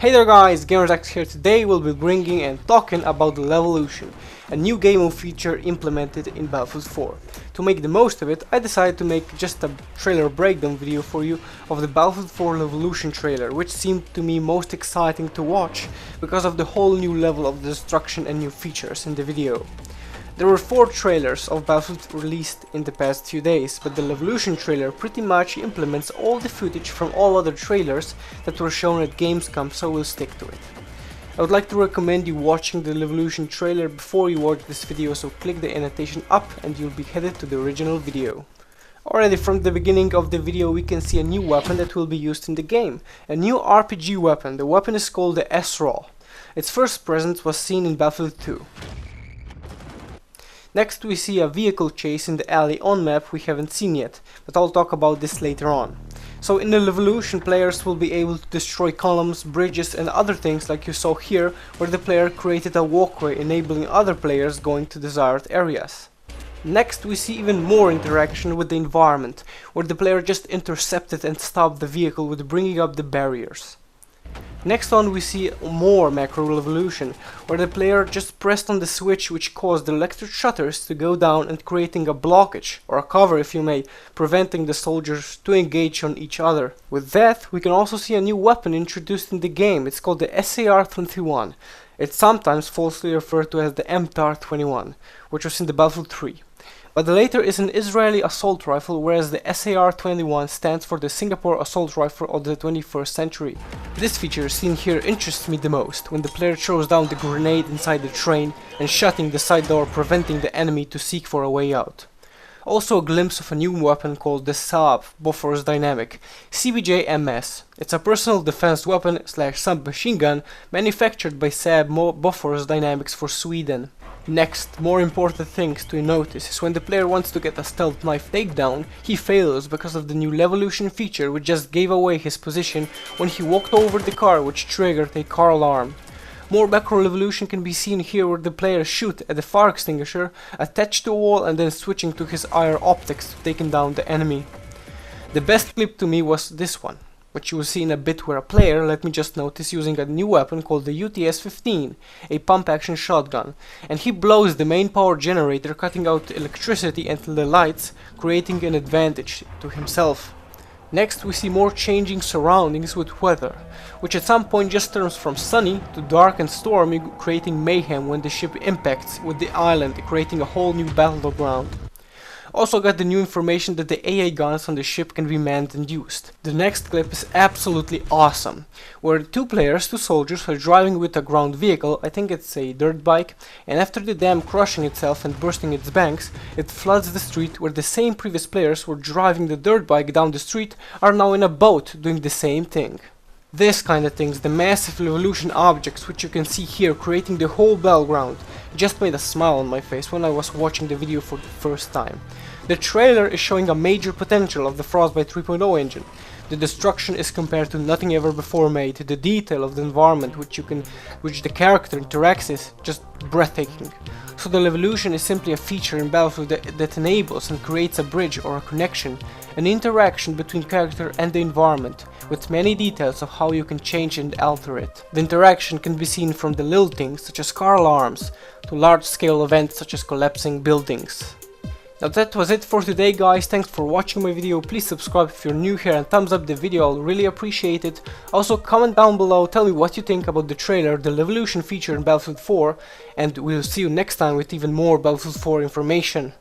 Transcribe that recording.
Hey there guys, GamersX here. Today we'll be bringing and talking about the Levolution, a new game mode feature implemented in Battlefield 4. To make the most of it, I decided to make just a trailer breakdown video for you of the Battlefield 4 Levolution trailer, which seemed to me most exciting to watch because of the whole new level of destruction and new features in the video. There were 4 trailers of Battlefield released in the past few days, but the Levolution trailer pretty much implements all the footage from all other trailers that were shown at Gamescom, so we'll stick to it. I would like to recommend you watching the Levolution trailer before you watch this video, so click the annotation up and you'll be headed to the original video. Already from the beginning of the video we can see a new weapon that will be used in the game, a new RPG weapon. The weapon is called the S-Raw. Its first presence was seen in Battlefield 2. Next we see a vehicle chase in the alley on map we haven't seen yet, but I'll talk about this later on. So in the Levolution, players will be able to destroy columns, bridges and other things like you saw here, where the player created a walkway enabling other players going to desired areas. Next we see even more interaction with the environment, where the player just intercepted and stopped the vehicle with bringing up the barriers. Next on we see more macro Levolution, where the player just pressed on the switch which caused the electric shutters to go down and creating a blockage, or a cover if you may, preventing the soldiers to engage on each other. With that we can also see a new weapon introduced in the game. It's called the SAR-21. It's sometimes falsely referred to as the MTAR-21, which was in the Battlefield 3. But the latter is an Israeli assault rifle, whereas the SAR-21 stands for the Singapore assault rifle of the 21st century. This feature seen here interests me the most, when the player throws down the grenade inside the train and shutting the side door, preventing the enemy to seek for a way out. Also a glimpse of a new weapon called the Saab Bofors Dynamic CBJ-MS. It's a personal defense weapon / submachine gun manufactured by Saab Bofors Dynamics for Sweden. Next, more important things to notice is when the player wants to get a stealth knife takedown, he fails because of the new Levolution feature which just gave away his position when he walked over the car, which triggered a car alarm. More macro Levolution can be seen here, where the player shoots at the fire extinguisher attached to a wall and then switching to his IR optics to taking down the enemy. The best clip to me was this one, which you will see in a bit, where a player, let me just notice, using a new weapon called the UTS-15, a pump-action shotgun, and he blows the main power generator, cutting out electricity until the lights, creating an advantage to himself. Next we see more changing surroundings with weather, which at some point just turns from sunny to dark and stormy, creating mayhem when the ship impacts with the island, creating a whole new battleground. Also got the new information that the AA guns on the ship can be manned and used. The next clip is absolutely awesome, where 2 soldiers are driving with a ground vehicle, I think it's a dirt bike, and after the dam crushing itself and bursting its banks, it floods the street, where the same previous players who were driving the dirt bike down the street are now in a boat doing the same thing. This kind of things, the massive Levolution objects which you can see here creating the whole battleground, just made a smile on my face when I was watching the video for the first time. The trailer is showing a major potential of the Frostbite 3.0 engine. The destruction is compared to nothing ever before made. The detail of the environment which the character interacts is just breathtaking. So the Levolution is simply a feature in Battlefield that enables and creates a bridge or a connection, an interaction between character and the environment, with many details of how you can change and alter it. The interaction can be seen from the little things such as car alarms to large-scale events such as collapsing buildings. Now that was it for today guys, thanks for watching my video. Please subscribe if you're new here and thumbs up the video, I'll really appreciate it. Also comment down below, tell me what you think about the trailer, the Levolution feature in Battlefield 4, and we'll see you next time with even more Battlefield 4 information.